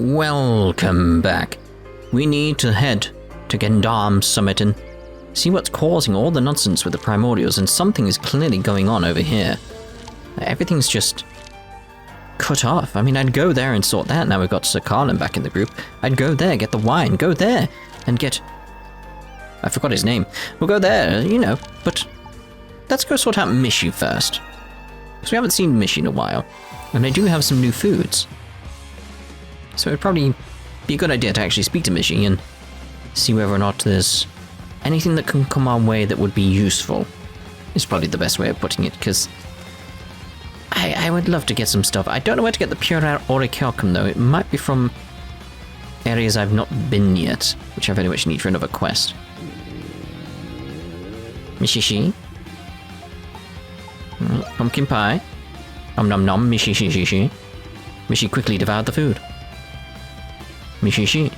Welcome back. We need to head to Gendarm Summit and see what's causing all the nonsense with the primordials, and something is clearly going on over here. Everything's just cut off. I mean, I'd go there and sort that. Now we've got Sir Carlin back in the group. I'd go there, get the wine, go there, and get... I forgot his name. We'll go there, you know, but let's go sort out Mishy first. Because we haven't seen Mishy in a while, and they do have some new foods. So it'd probably be a good idea to actually speak to Mishy and see whether or not there's anything that can come our way that would be useful. Is probably the best way of putting it, because I would love to get some stuff. I don't know where to get the pure orichalcum though. It might be from areas I've not been yet, which I very much need for another quest. Mishy. Pumpkin pie. Nom nom nom, Mishy. Mishy quickly devoured the food. Mishy.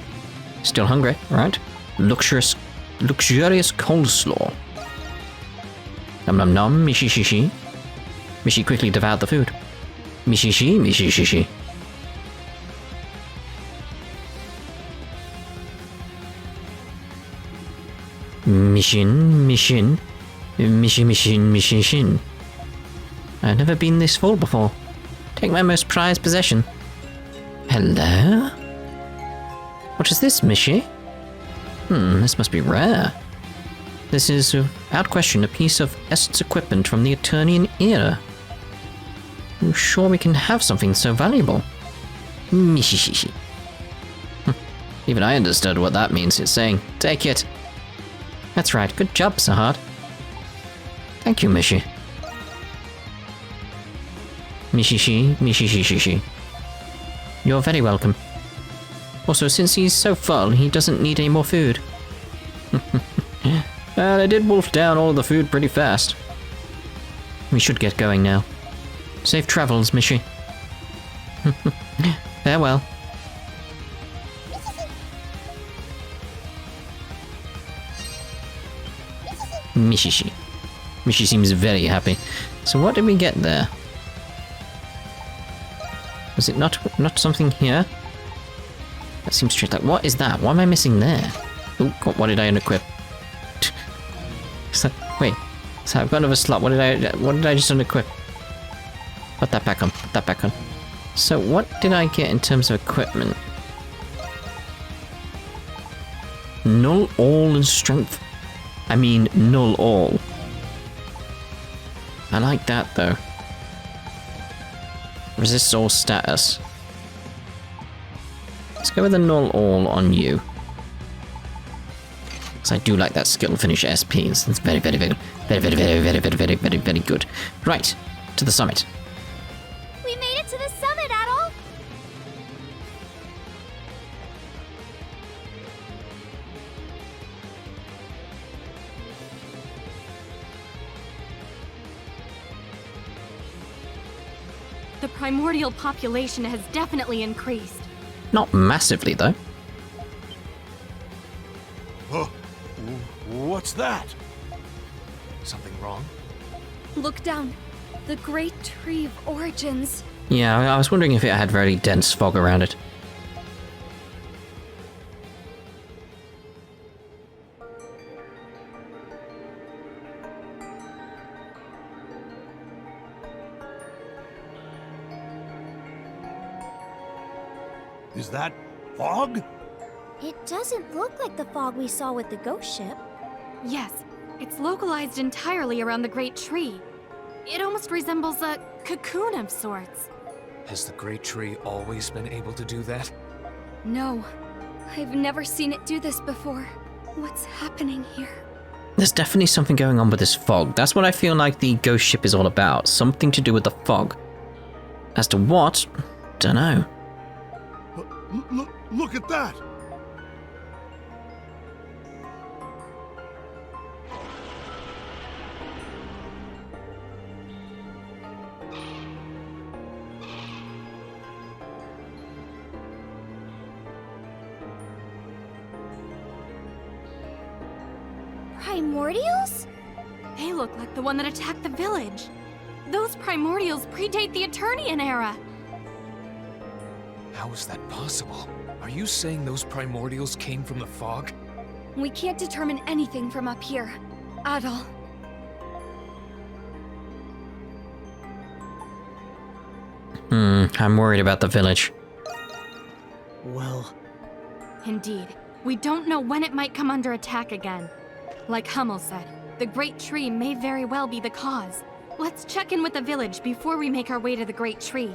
Still hungry, right? Luxurious coleslaw. Nom nom nom, Mishy. Mishy quickly devoured the food. Mishy. Mishin. Mishin. I've never been this full before. Take my most prized possession. Hello? What is this, Mishy? This must be rare. This is, without question, a piece of Essence equipment from the Eternian era. I'm sure we can have something so valuable. Mishy. Even I understood what that means. It's saying, take it. That's right. Good job, Sahad. Thank you, Mishy. Mishy. You're very welcome. Also, since he's so full, he doesn't need any more food. They did wolf down all of the food pretty fast. We should get going now. Safe travels, Mishy. Farewell. Mishy. Mishy seems very happy. So what did we get there? Was it not something here? That seems strange. Like, what is that? What am I missing there? Oh, what did I unequip? Wait. So I've got another slot. What did I just unequip? Put that back on. So what did I get in terms of equipment? Null all and strength. I mean, null all. I like that though. Resist all status. Let's go with a null all on you. Because I do like that skill finish SPs. It's very good. Right, to the summit. We made it to the summit, Adol! The primordial population has definitely increased. Not massively, though. Oh, what's that? Something wrong? Look down. The great tree of origins. Yeah, I was wondering if it had very dense fog around it. Is that fog? It doesn't look like the fog we saw with the ghost ship. Yes, it's localized entirely around the great tree. It almost resembles a cocoon of sorts. Has the great tree always been able to do that? No, I've never seen it do this before. What's happening here? There's definitely something going on with this fog. That's what I feel like the ghost ship is all about. Something to do with the fog. As to what? Dunno. Look at that! Primordials? They look like the one that attacked the village. Those primordials predate the Eternian era. How is that possible? Are you saying those primordials came from the fog? We can't determine anything from up here. Adol. I'm worried about the village. Well, Indeed. We don't know when it might come under attack again. Like Hummel said, the Great Tree may very well be the cause. Let's check in with the village before we make our way to the Great Tree.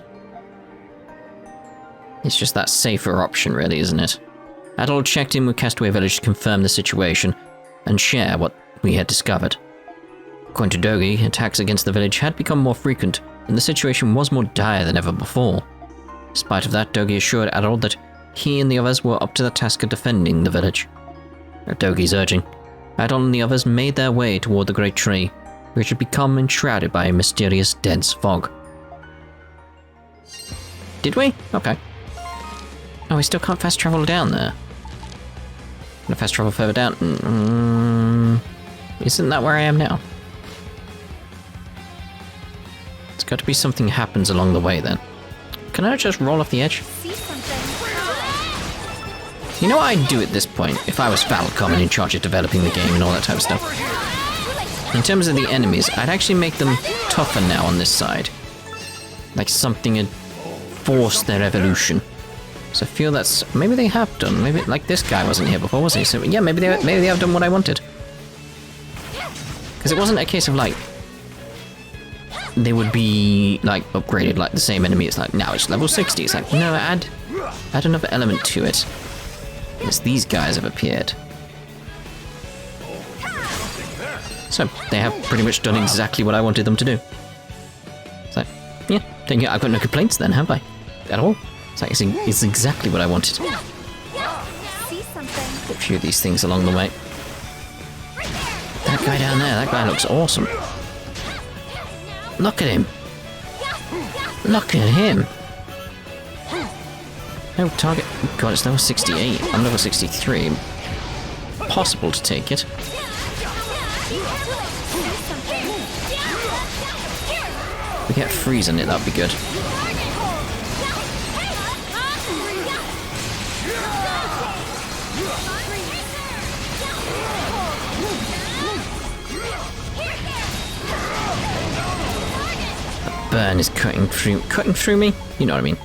It's just that safer option, really, isn't it? Adol checked in with Castaway Village to confirm the situation and share what we had discovered. According to Dogi, attacks against the village had become more frequent, and the situation was more dire than ever before. In spite of that, Dogi assured Adol that he and the others were up to the task of defending the village. At Dogi's urging, Adol and the others made their way toward the Great Tree, which had become enshrouded by a mysterious, dense fog. Did we? Okay. Oh, we still can't fast travel down there. Can I fast travel further down? Isn't that where I am now? It's got to be something happens along the way then. Can I just roll off the edge? See something? You know what I'd do at this point if I was Falcom and in charge of developing the game and all that type of stuff? In terms of the enemies, I'd actually make them tougher now on this side. Like something had forced their evolution. So I feel that's... maybe they have done. Maybe, like, this guy wasn't here before, was he? So yeah, maybe they have done what I wanted. Because it wasn't a case of, like... they would be, like, upgraded like the same enemy. It's like, now it's level 60. It's like, no, add another element to it. Yes, these guys have appeared. So, they have pretty much done exactly what I wanted them to do. So, yeah, I've got no complaints then, have I? At all. It's like, it's exactly what I wanted. See something? A few of these things along the way. That guy down there, that guy looks awesome. Look at him. Look at him. No target. God, it's level 68. I'm level 63. Possible to take it. If we get freeze on it, that'd be good. Burn is cutting through me? You know what I mean.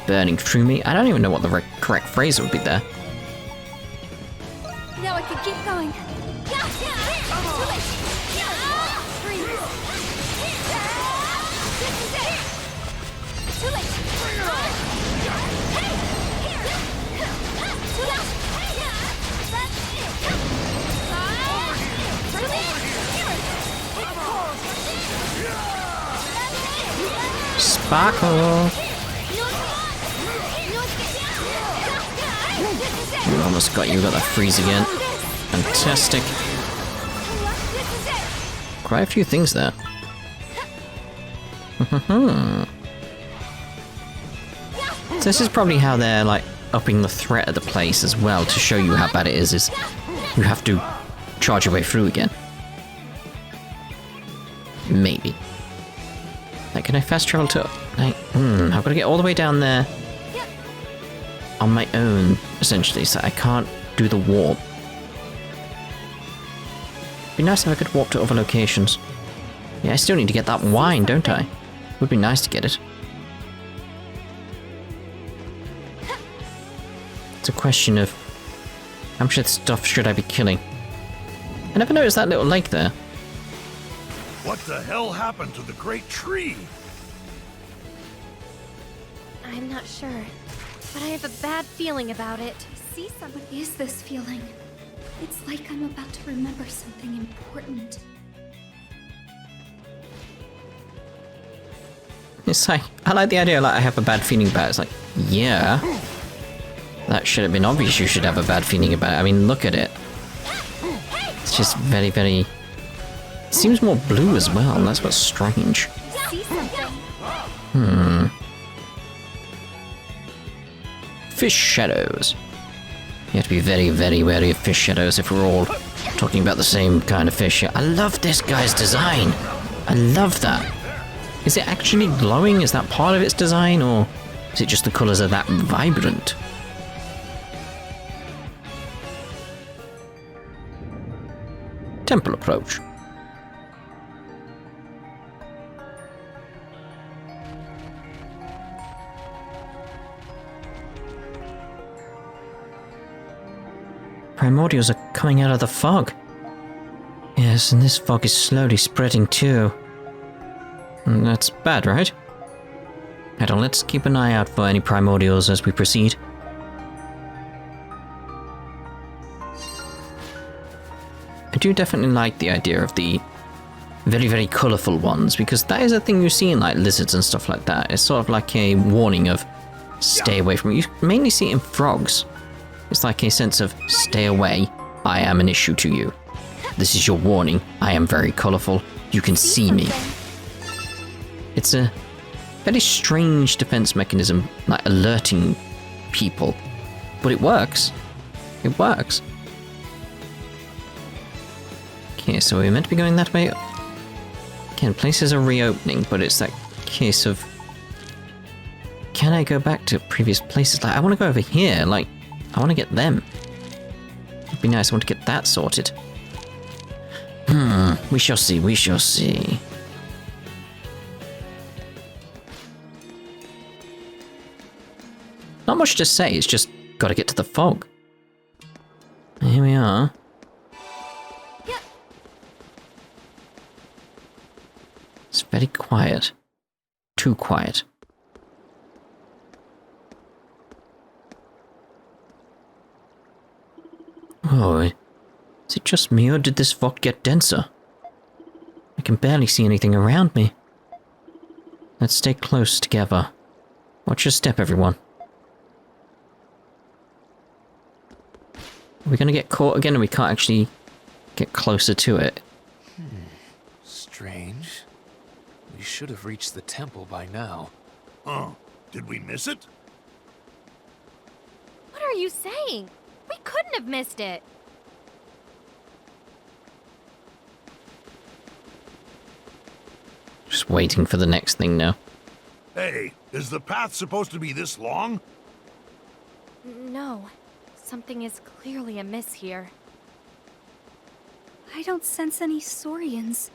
Burning through me? I don't even know what the correct phrase would be there. Now I can keep going. Sparkle! We almost got you, got that freeze again. Fantastic. Quite a few things there. So this is probably how they're like upping the threat of the place as well to show you how bad it is you have to charge your way through again. Maybe. Like, can I fast travel to... like, I've got to get all the way down there on my own, essentially, so I can't do the warp. It'd be nice if I could warp to other locations. Yeah, I still need to get that wine, don't I? Would be nice to get it. It's a question of how much of stuff should I be killing? I never noticed that little lake there. What the hell happened to the Great Tree? I'm not sure, but I have a bad feeling about it. See something? What is this feeling? It's like I'm about to remember something important. It's like, I like the idea, like, I have a bad feeling about it. It's like, yeah. That should have been obvious you should have a bad feeling about it. I mean, look at it. It's just very, very... it seems more blue as well, and that's what's strange. See something? Fish shadows. You have to be very, very wary of fish shadows if we're all talking about the same kind of fish. I love this guy's design. I love that. Is it actually glowing? Is that part of its design, or is it just the colours are that vibrant? Temple approach. Primordials are coming out of the fog. Yes, and this fog is slowly spreading too. That's bad, right? Adol, let's keep an eye out for any primordials as we proceed. I do definitely like the idea of the very, very colourful ones, because that is a thing you see in like lizards and stuff like that. It's sort of like a warning of stay away from it. You mainly see it in frogs. It's like a sense of stay away, I am an issue to you. This is your warning, I am very colourful, you can see me. It's a very strange defense mechanism, like alerting people. But it works. It works. Okay, so we're meant to be going that way. Again, places are reopening, but it's that case of... Can I go back to previous places? Like, I want to go over here, like, I want to get them. It'd be nice, I want to get that sorted. We shall see, we shall see. Not much to say, it's just gotta get to the fog. Here we are. It's very quiet. Too quiet. Oh, is it just me or did this fog get denser? I can barely see anything around me. Let's stay close together. Watch your step, everyone. Are we gonna get caught again and we can't actually get closer to it? Strange. We should have reached the temple by now. Did we miss it? What are you saying? We couldn't have missed it. Just waiting for the next thing now. Hey, is the path supposed to be this long? No. Something is clearly amiss here. I don't sense any saurians.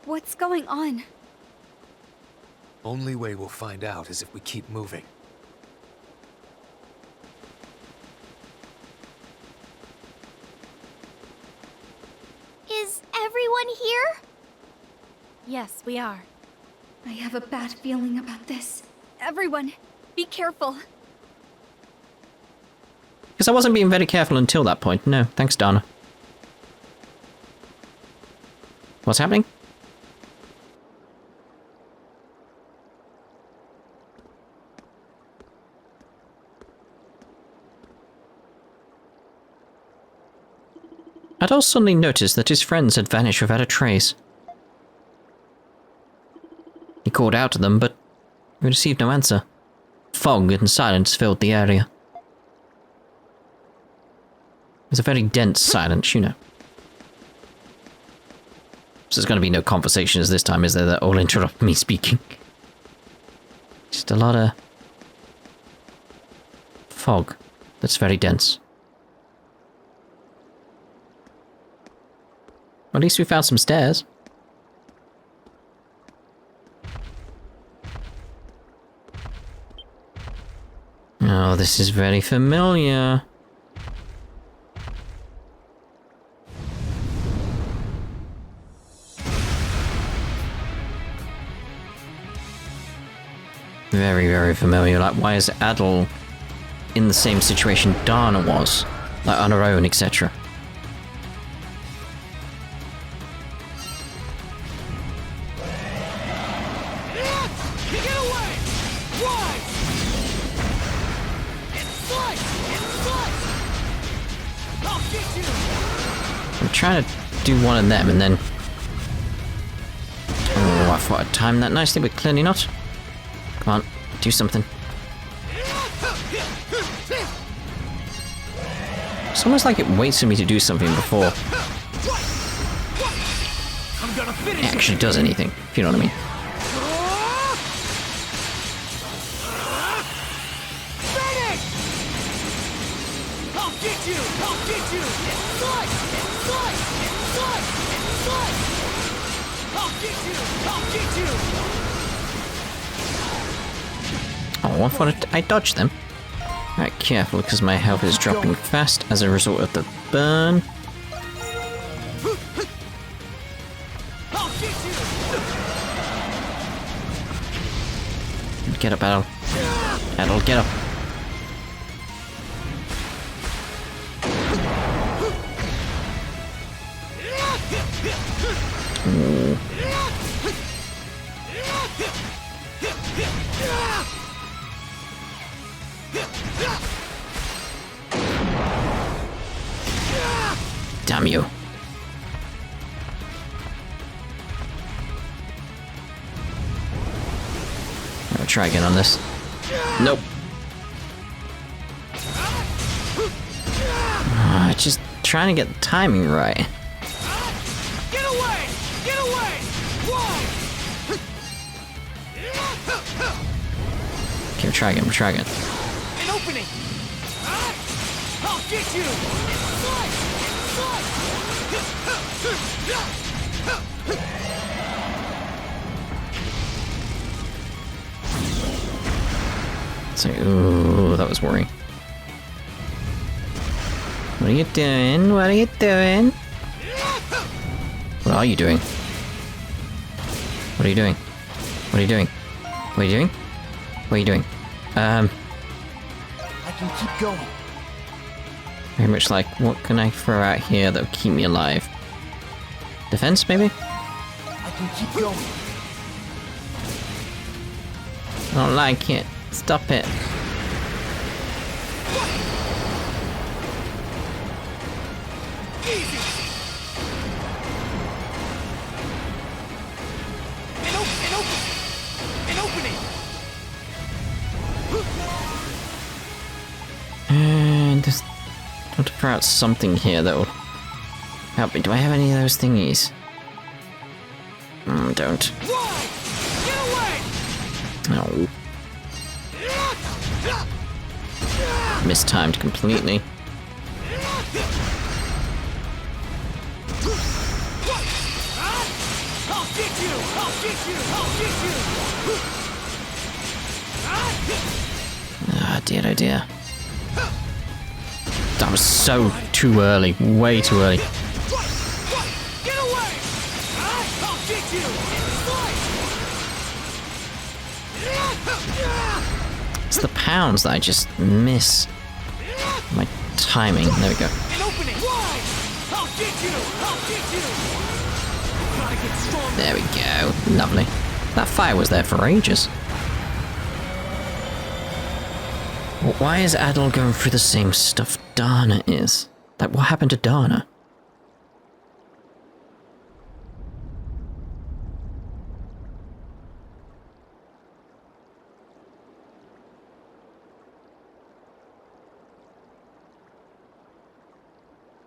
What's going on? Only way we'll find out is if we keep moving. Is everyone here? Yes, we are. I have a bad feeling about this. Everyone, be careful. Because I wasn't being very careful until that point. No, thanks, Dana. What's happening? Adol suddenly noticed that his friends had vanished without a trace. He called out to them, but received no answer. Fog and silence filled the area. It was a very dense silence, you know. So there's going to be no conversations this time, is there, that all interrupt me speaking? Just a lot of fog that's very dense. At least we found some stairs. Oh, this is very familiar. Very, very familiar. Like, why is Adol in the same situation Dana was? Like, on her own, etc. I'm trying to do one of them and then... Oh, I thought I'd timed that nicely, but clearly not. Come on, do something. It's almost like it waits for me to do something before it actually does anything, if you know what I mean. Oh, I thought I dodged them. Alright, careful, because my health is dropping fast as a result of the burn. Get up, Adol. Adol, get up. Ooh. Damn you. I'll try again on this. Nope. Just trying to get the timing right. Get away! Get away! Whoa! Okay, try again, try again. An opening! I'll get you! So, ooh, that was worrying. What are you doing? What are you doing? What are you doing? What are you doing? What are you doing? What are you doing? What are you doing? I can keep going. Very much like, what can I throw out here that will keep me alive? Defense, maybe? I can keep going. I don't like it. Stop it. An opening! And just want to throw out something here that will help me. Do I have any of those thingies? Don't. No. Mistimed completely. I'll get you! I'll get you! I'll get you! Ah, dear, oh dear. That was so too early. Way too early. Get away! I'll get you! It's the pounds that I just miss. My timing. There we go. An opening! Why? I'll get you! I'll get you! Gotta get stronger. There we go. Lovely. That fire was there for ages. Why is Adol going through the same stuff Dana is? Like, what happened to Dana?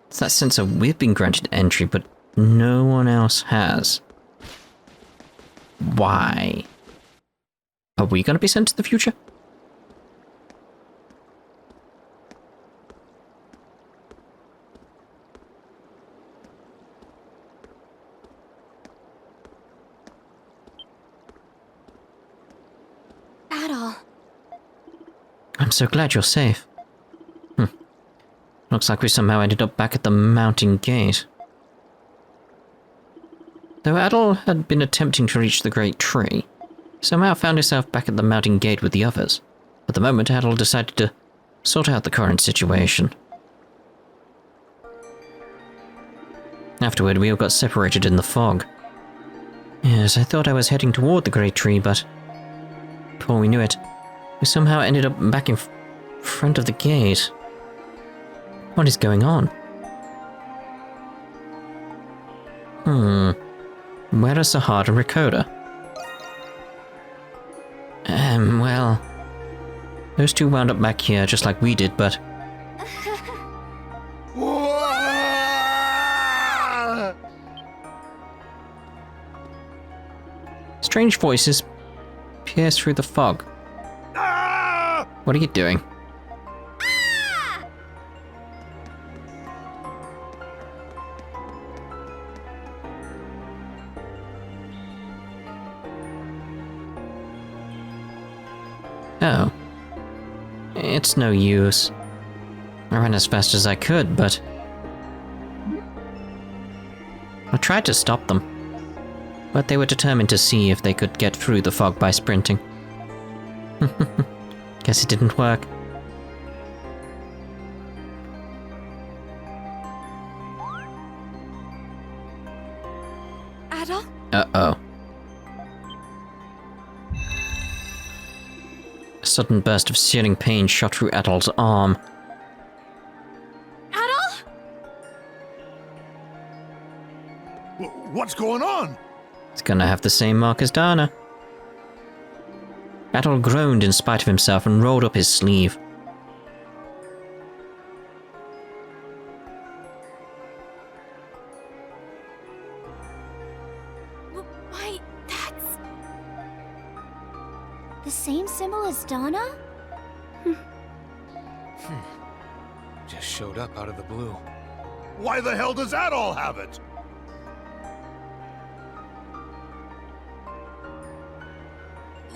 It's that sense of we've been granted entry, but no one else has. Why? Are we going to be sent to the future? Adol. I'm so glad you're safe. Looks like we somehow ended up back at the mountain gate. Though Adol had been attempting to reach the great tree, somehow found herself back at the mountain gate with the others. At the moment, Adol decided to sort out the current situation. Afterward, we all got separated in the fog. Yes, I thought I was heading toward the great tree, but before we knew it, we somehow ended up back in front of the gate. What is going on? Where are Sahad and Rakoda? Well... Those two wound up back here just like we did, but... Strange voices pierce through the fog. What are you doing? Oh. It's no use. I ran as fast as I could, but... I tried to stop them. But they were determined to see if they could get through the fog by sprinting. Guess it didn't work. Adol? Uh-oh. A sudden burst of searing pain shot through Adol's arm. Adol? What's going on? It's gonna have the same mark as Dana. Adol groaned in spite of himself and rolled up his sleeve. Why, that's... The same symbol as Dana? Just showed up out of the blue. Why the hell does Adol have it?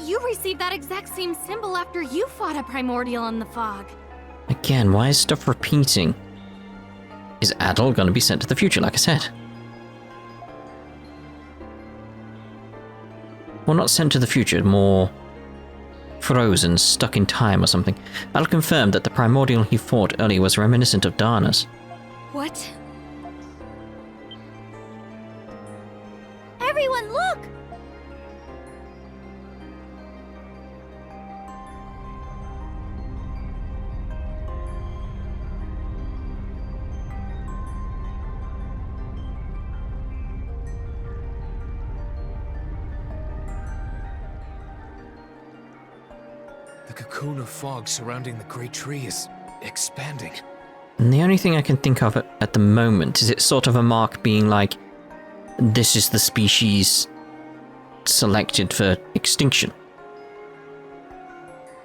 You received that exact same symbol after you fought a primordial in the fog. Again, why is stuff repeating? Is Adol gonna be sent to the future, like I said? Well, not sent to the future, more frozen, stuck in time or something. Adol confirmed that the primordial he fought earlier was reminiscent of Dana's. What? Everyone, look! The cocoon of fog surrounding the great tree is expanding. And the only thing I can think of at the moment is it's sort of a mark being like, this is the species selected for extinction.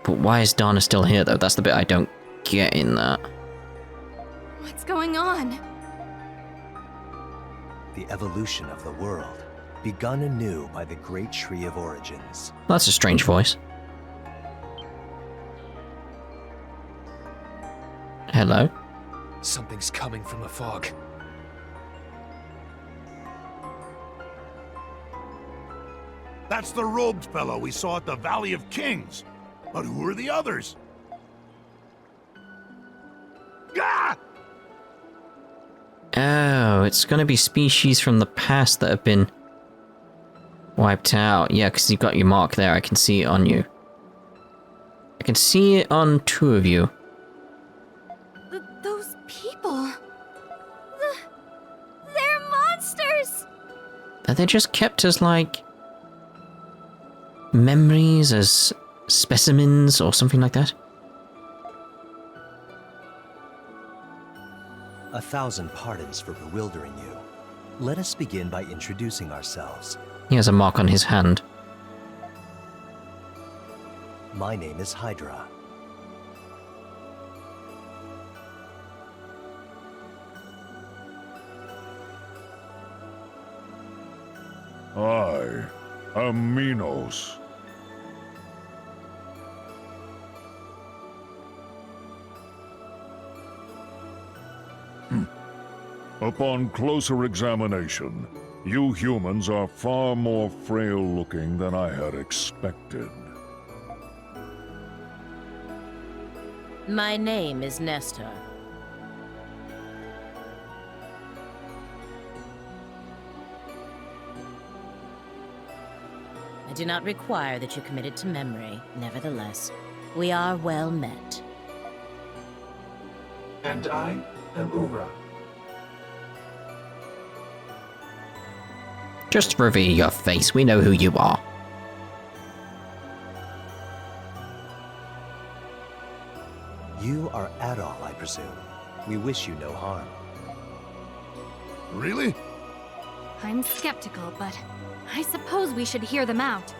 But why is Dana still here, though? That's the bit I don't get in that. What's going on? The evolution of the world, begun anew by the great tree of origins. That's a strange voice. Hello? Something's coming from the fog. That's the robed fellow we saw at the Valley of Kings. But who are the others? Ah! Oh, it's gonna be species from the past that have been wiped out. Yeah, because you've got your mark there. I can see it on you. I can see it on two of you. Those people. They're monsters! Are they just kept as, like, memories, as specimens, or something like that? 1,000 pardons for bewildering you. Let us begin by introducing ourselves. He has a mark on his hand. My name is Hydra. I am Minos. Upon closer examination, you humans are far more frail-looking than I had expected. My name is Nestor. I do not require that you commit it to memory. Nevertheless, we are well met. And I am Ura. Just reveal your face, we know who you are. You are Adol, I presume. We wish you no harm. Really? I'm skeptical, but I suppose we should hear them out.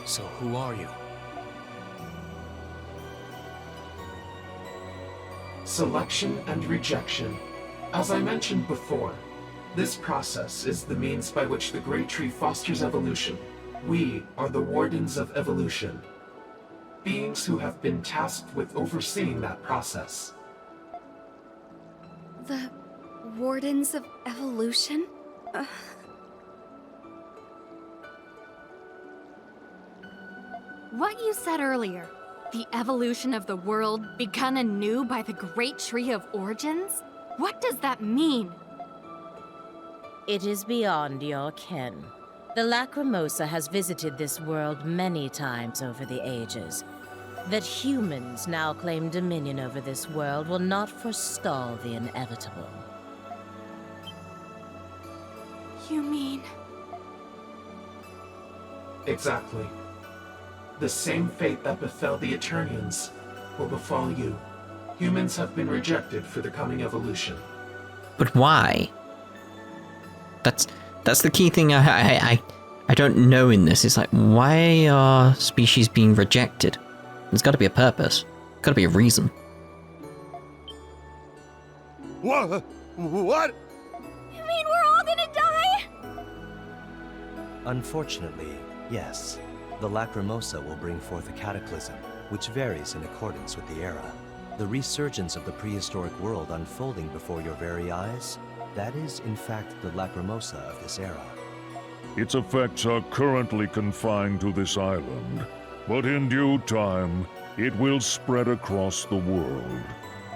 So who are you? Selection and rejection. As I mentioned before, this process is the means by which the Great Tree fosters evolution. We are the Wardens of Evolution, beings who have been tasked with overseeing that process. The Wardens of Evolution? What you said earlier, the evolution of the world begun anew by the Great Tree of Origins? What does that mean? It is beyond your ken. The Lacrimosa has visited this world many times over the ages. That humans now claim dominion over this world will not forestall the inevitable. You mean... Exactly. The same fate that befell the Eternians will befall you. Humans have been rejected for the coming evolution. But why? That's the key thing I don't know in this. It's like, why are species being rejected? There's got to be a purpose. Got to be a reason. What? What? You mean we're all gonna die? Unfortunately, yes. The Lacrimosa will bring forth a cataclysm, which varies in accordance with the era. The resurgence of the prehistoric world unfolding before your very eyes, that is, in fact, the Lacrimosa of this era. Its effects are currently confined to this island, but in due time, it will spread across the world.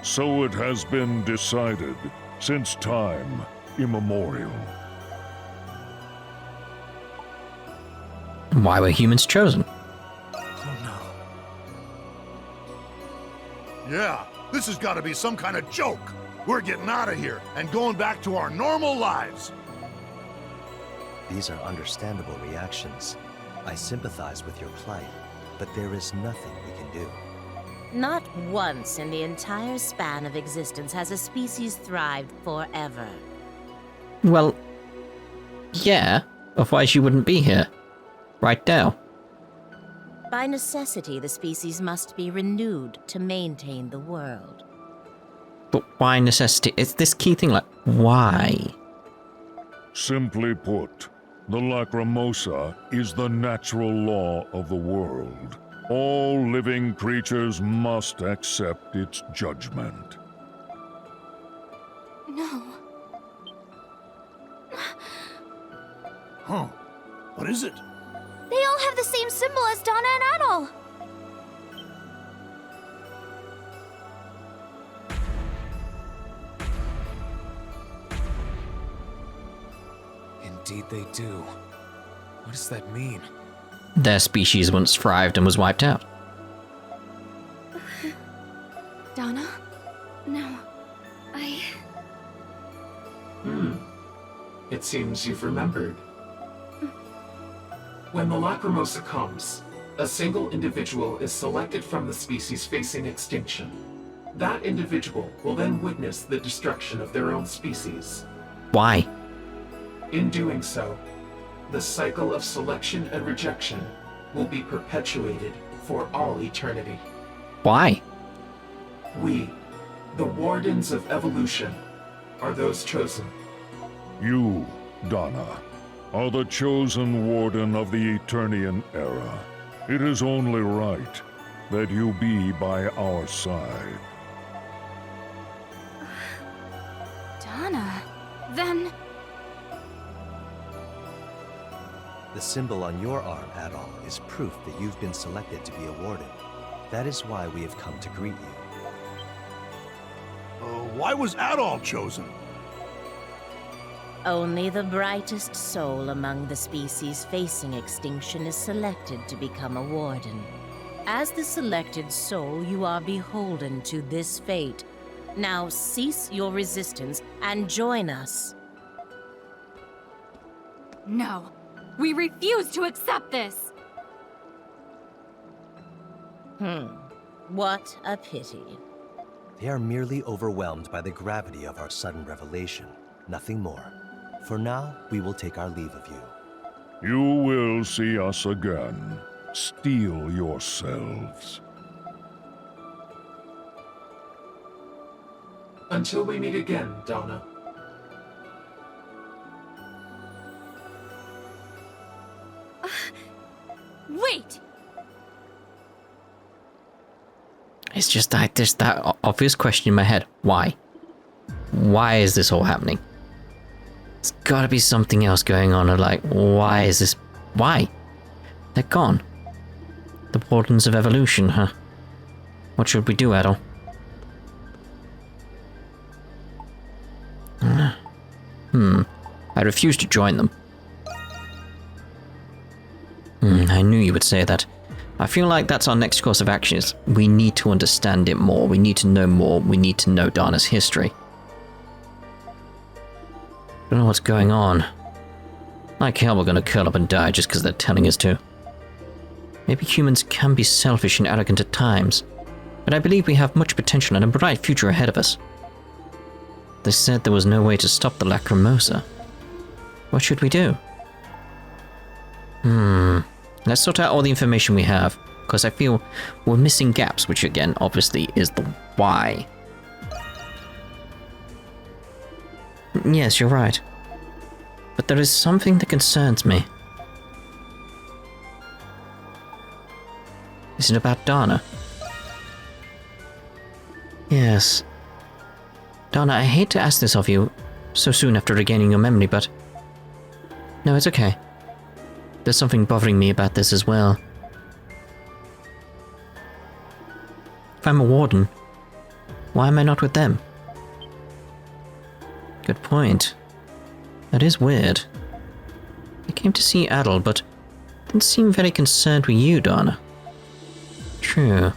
So it has been decided since time immemorial. Why were humans chosen? Yeah, this has got to be some kind of joke. We're getting out of here and going back to our normal lives. These are understandable reactions. I sympathize with your plight, but there is nothing we can do. Not once in the entire span of existence has a species thrived forever. Well, yeah. Otherwise you wouldn't be here. Right now. By necessity, the species must be renewed to maintain the world. But why necessity? It's this key thing, like, why? Simply put, the Lacrimosa is the natural law of the world. All living creatures must accept its judgment. No. Huh. What is it? They all have the same symbol as Dana and Adol. Indeed they do. What does that mean? Their species once thrived and was wiped out. Dana? No. It seems you've remembered. When the Lacrimosa comes, a single individual is selected from the species facing extinction. That individual will then witness the destruction of their own species. Why? In doing so, the cycle of selection and rejection will be perpetuated for all eternity. Why? We, the Wardens of Evolution, are those chosen. You, Dana, are the chosen warden of the Eternian era. It is only right that you be by our side. Dana? Then... The symbol on your arm, Adol, is proof that you've been selected to be a warden. That is why we have come to greet you. Why was Adol chosen? Only the brightest soul among the species facing extinction is selected to become a warden. As the selected soul, you are beholden to this fate. Now cease your resistance and join us. No. We refuse to accept this! What a pity. They are merely overwhelmed by the gravity of our sudden revelation. Nothing more. For now, we will take our leave of you. You will see us again. Steel yourselves. Until we meet again, Dana. Wait! It's just that obvious question in my head. Why? Why is this all happening? There's gotta be something else going on. Like, why is this? Why? They're gone. The Wardens of Evolution, huh? What should we do, Adol? I refuse to join them. I knew you would say that. I feel like that's our next course of action is we need to understand it more. We need to know more. We need to know Dana's history. I don't know what's going on. Like hell we're gonna curl up and die just because they're telling us to. Maybe humans can be selfish and arrogant at times, but I believe we have much potential and a bright future ahead of us. They said there was no way to stop the Lacrimosa. What should we do? Let's sort out all the information we have, because I feel we're missing gaps, which again, obviously, is the why. Yes, you're right. But there is something that concerns me. Is it about Dana? Yes. Dana, I hate to ask this of you so soon after regaining your memory, but... No, it's okay. There's something bothering me about this as well. If I'm a warden, why am I not with them? Good point. That is weird. I came to see Adol, but didn't seem very concerned with you, Dana. True.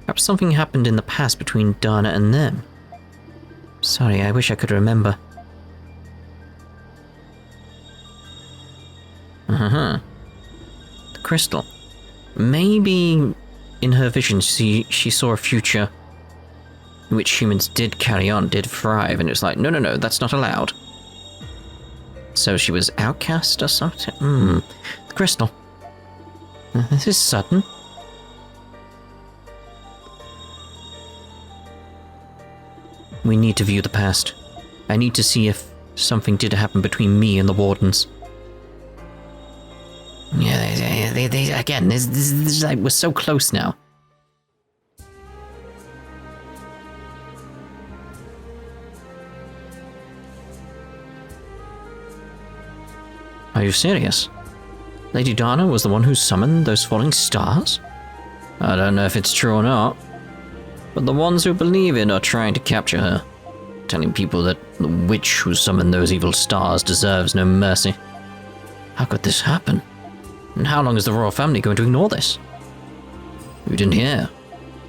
Perhaps something happened in the past between Dana and them. Sorry, I wish I could remember. The crystal. Maybe in her vision she saw a future in which humans did carry on, did thrive, and it was like, no, that's not allowed. So she was outcast or something? The crystal. This is sudden. We need to view the past. I need to see if something did happen between me and the Wardens. Yeah, again, this is like, we're so close now. Are you serious? Lady Dana was the one who summoned those falling stars? I don't know if it's true or not, but the ones who believe it are trying to capture her, telling people that the witch who summoned those evil stars deserves no mercy. How could this happen? And how long is the royal family going to ignore this? You didn't hear.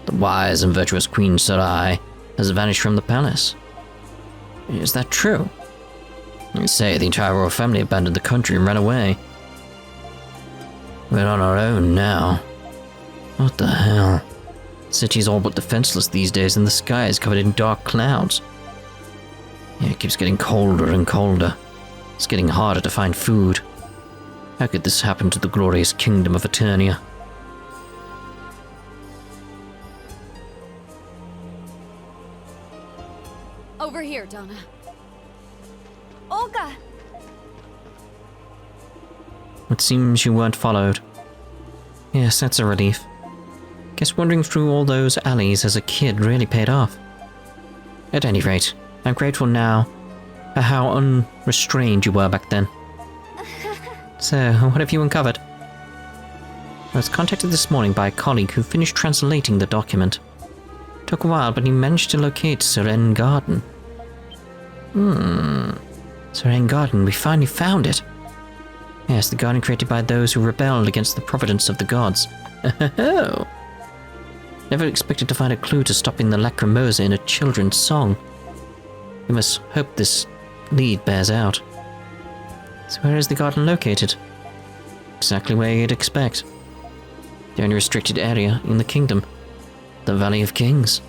The wise and virtuous Queen Sarai has vanished from the palace. Is that true? You say the entire royal family abandoned the country and ran away. We're on our own now. What the hell? The city's all but defenseless these days and the sky is covered in dark clouds. Yeah, it keeps getting colder and colder. It's getting harder to find food. How could this happen to the glorious kingdom of Eternia? Over here, Dana. Olga! It seems you weren't followed. Yes, that's a relief. Guess wandering through all those alleys as a kid really paid off. At any rate, I'm grateful now for how unrestrained you were back then. So, what have you uncovered? I was contacted this morning by a colleague who finished translating the document. Took a while, but he managed to locate Seiren Garden. Seiren Garden, we finally found it. Yes, the garden created by those who rebelled against the providence of the gods. Oh! Never expected to find a clue to stopping the Lacrimosa in a children's song. We must hope this lead bears out. So where is the garden located? Exactly where you'd expect. The only restricted area in the kingdom. The Valley of Kings.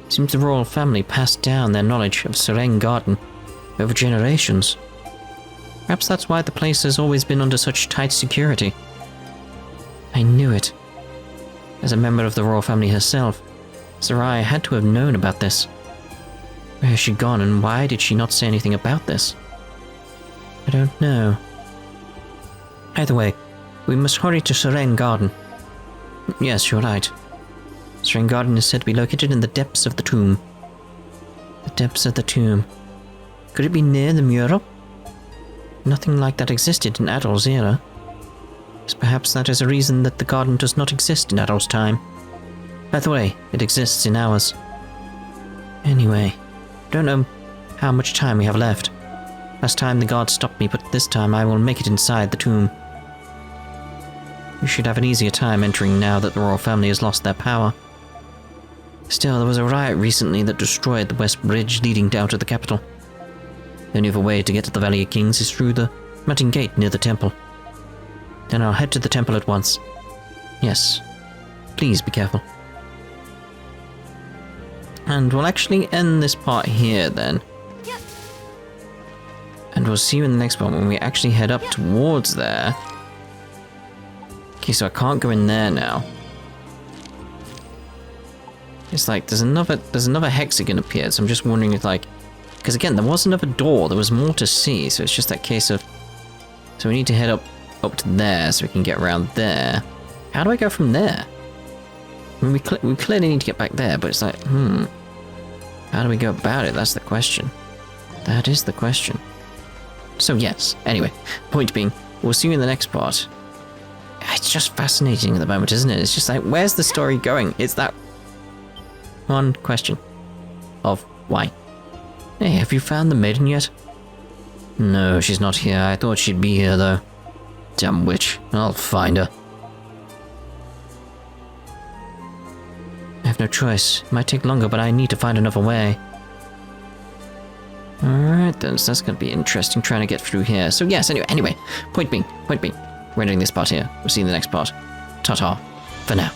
Seems the royal family passed down their knowledge of Seiren Garden over generations. Perhaps that's why the place has always been under such tight security. I knew it. As a member of the royal family herself, Sarai had to have known about this. Where has she gone and why did she not say anything about this? I don't know. Either way, We must hurry to Seiren Garden. Yes, you're right. Seiren Garden is said to be located in the depths of the tomb. The depths of the tomb. Could it be near the mural? Nothing like that existed in Adol's era. So perhaps that is a reason that the garden does not exist in Adol's time. By the way, it exists in ours. Anyway, don't know how much time we have left. Last time the guards stopped me, but this time I will make it inside the tomb. You should have an easier time entering now that the royal family has lost their power. Still, there was a riot recently that destroyed the west bridge leading down to the capital. The only other way to get to the Valley of Kings is through the mountain gate near the temple. Then I'll head to the temple at once. Yes, please be careful. And we'll actually end this part here then. Yep. And we'll see you in the next one when we actually head up towards there. Okay, so I can't go in there now. It's like there's another hexagon appeared, so I'm just wondering if like, because again there was another door, there was more to see, so it's just that case of, so we need to head up to there so we can get around there. How do I go from there? I mean, we clearly need to get back there, but it's like, how do we go about it? That's the question. That is the question. So yes, anyway, point being, we'll see you in the next part. It's just fascinating at the moment, isn't it? It's just like, where's the story going? It's that one question of why. Hey, have you found the maiden yet? No, she's not here. I thought she'd be here, though. Damn witch. I'll find her. I have no choice. It might take longer, but I need to find another way. Alright then, so that's going to be interesting trying to get through here. So yes, anyway, point being, we're ending this part here. We'll see you in the next part. Ta-ta, for now.